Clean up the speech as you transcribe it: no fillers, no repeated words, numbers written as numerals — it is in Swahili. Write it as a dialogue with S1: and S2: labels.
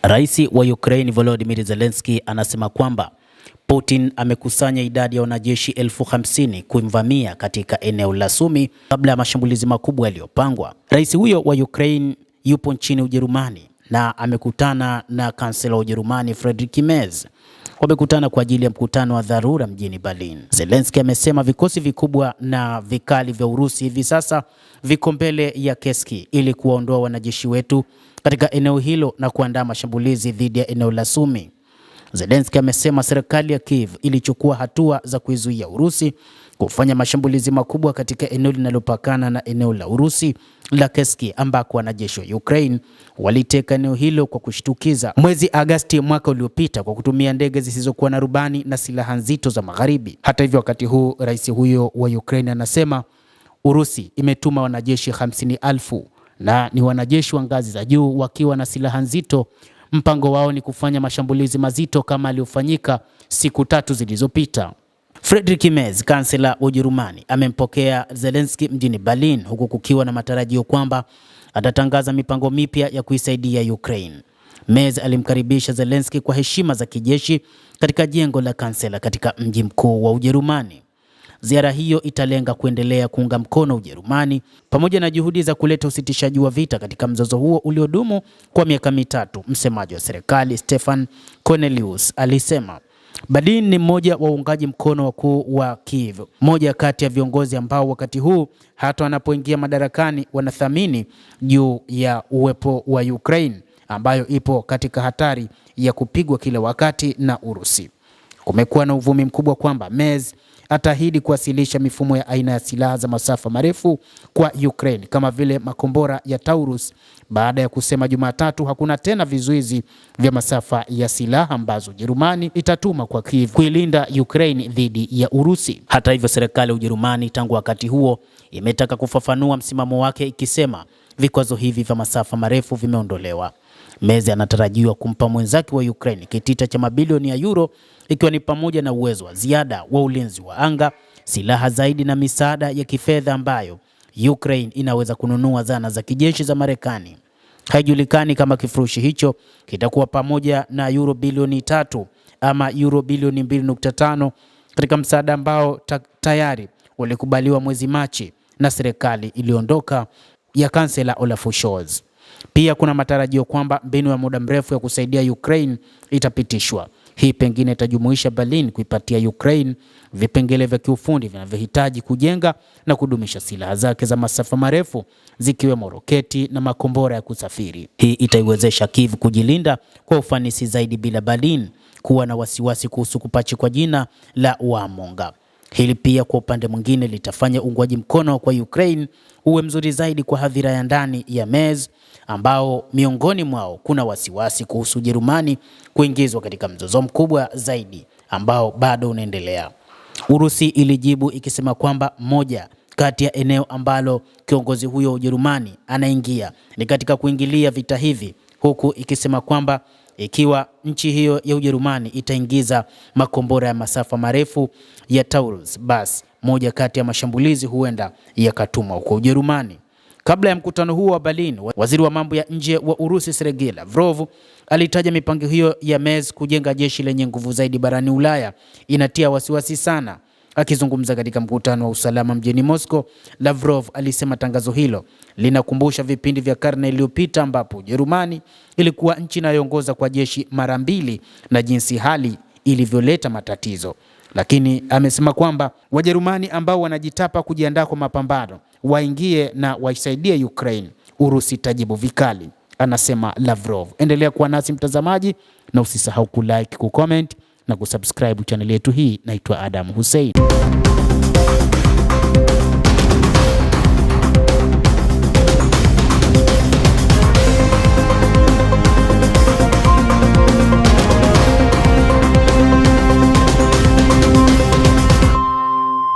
S1: Rais wa Ukraine Volodymyr Zelensky anasema kwamba Putin amekusanya idadi ya wanajeshi 50,000 kumvamia katika eneo la Sumi kabla ya mashambulizi makubwa yaliyopangwa. Rais huyo wa Ukraine yupo nchini Ujerumani na amekutana na kansela wa Ujerumani Friedrich Merz. Wamekutana kwa ajili ya mkutano wa dharura mjini Berlin. Zelensky amesema vikosi vikubwa na vikali vya Urusi hivi sasa viko mbele ya Kursk ili kuwaondoa wanajeshi wetu katika eneo hilo na kuandaa mashambulizi dhidi ya eneo la Sumi. Zelensky amesema serikali ya Kiev ilichukua hatua za kuizuia Urusi kufanya mashambulizi makubwa katika eneo linalopakana na eneo la Urusi la Kursk, ambako wanajeshi wa Ukraine waliteka eneo hilo kwa kushtukiza mwezi Agosti mwaka uliopita kwa kutumia ndege zisizokuwa na rubani na silaha nzito za magharibi. Hata hivyo, wakati huu rais huyo wa Ukraine anasema Urusi imetuma wanajeshi 50,000 na ni wanajeshi wa ngazi za juu wakiwa na silaha nzito. Mpango wao ni kufanya mashambulizi mazito kama aliyofanyika siku 3 zilizopita. Friedrich Merz, kansela wa Ujerumani, amempokea Zelensky mjini Berlin, huku kukiwa na matarajio kwamba atatangaza mipango mipya ya kuisaidia Ukraine. Merz alimkaribisha Zelensky kwa heshima za kijeshi katika jengo la kansela katika mji mkuu wa Ujerumani. Ziara hiyo italenga kuendelea kuunga mkono Ujerumani pamoja na juhudi za kuleta usitishaji wa vita katika mzozo huo uliodumu kwa miaka 3. Msemaji wa serikali Stefan Cornelius alisema Berlin ni mmoja wa uungaji mkono wakuu wa Kiev, mmoja kati ya viongozi ambao wakati huu hata wanapoingia madarakani wanathamini juu ya uwepo wa Ukraine ambayo ipo katika hatari ya kupigwa kila wakati na Urusi. Kumekuwa na uvumi mkubwa kwamba Merz ataahidi kuwasilisha mifumo ya aina ya silaha za masafa marefu kwa Ukraine kama vile makombora ya Taurus, baada ya kusema Jumatatu hakuna tena vizuizi vya masafa ya silaha ambazo Ujerumani itatuma kwa Kiev kuilinda Ukraine dhidi ya Urusi. Hata hivyo, serikali ya Ujerumani tangu wakati huo imetaka kufafanua msimamo wake, ikisema vikwazo hivi vya masafa marefu vimeondolewa. Merz anatarajiwa kumpa mwenzake wa Ukraine kitita cha mabilioni ya euro, ikiwa ni pamoja na uwezo wa ziada wa ulinzi wa anga, silaha zaidi na misaada ya kifedha ambayo Ukraine inaweza kununua zana za kijeshi za Marekani. Haijulikani kama kifurushi hicho kitakuwa pamoja na euro bilioni 3 ama euro bilioni 2.5 katika msaada ambao tayari ulikubaliwa mwezi Machi na serikali iliondoka ya kansela Olaf Scholz. Pia kuna matarajio kwamba mbinu ya muda mrefu ya kusaidia Ukraine itapitishwa. Hii pengine itajumuisha Berlin kuipatia Ukraine vipengele vya kiufundi vinavyohitaji kujenga na kudumisha silaha zake za masafa marefu, zikiwemo roketi na makombora ya kusafiri. Hii itaiwezesha Kiev kujilinda kwa ufanisi zaidi bila Berlin kuwa na wasiwasi kuhusu kupachikwa jina la Warmonger. Hili pia kwa upande mwingine litafanya uungwaji mkono kwa Ukraine uwe mzuri zaidi kwa hadhira ya ndani ya Merz, ambao miongoni mwao kuna wasiwasi kuhusu Ujerumani kuingizwa katika mzozo mkubwa zaidi ambao bado unaendelea. Urusi ilijibu ikisema kwamba moja kati ya eneo ambalo kiongozi huyo wa Ujerumani anaingia ni katika kuingilia vita hivi, huku ikisema kwamba ikiwa nchi hiyo ya Ujerumani itaingiza makombora ya masafa marefu ya Taurus, basi moja kati ya mashambulizi huenda yakatumwa huko Ujerumani. Kabla ya mkutano huo wa Berlin, waziri wa mambo ya nje wa Urusi Sergei Lavrov alitaja mipango hiyo ya Merz kujenga jeshi lenye nguvu zaidi barani Ulaya inatia wasiwasi sana. Akizungumza katika mkutano wa usalama mjini Moscow, Lavrov alisema tangazo hilo linakumbusha vipindi vya karne iliyopita ambapo Ujerumani ilikuwa nchi inayoongoza kwa jeshi mara 2 na jinsi hali ilivyoleta matatizo. Lakini amesema kwamba Wajerumani ambao wanajitapa kujiandaa kwa mapambano waingie na waisaidie Ukraine, Urusi tajibu vikali, anasema Lavrov. Endelea kuwa nasi mtazamaji, na usisahau kulike, kucomment na kusubscribe channel yetu hii. Naitwa Adam Hussein.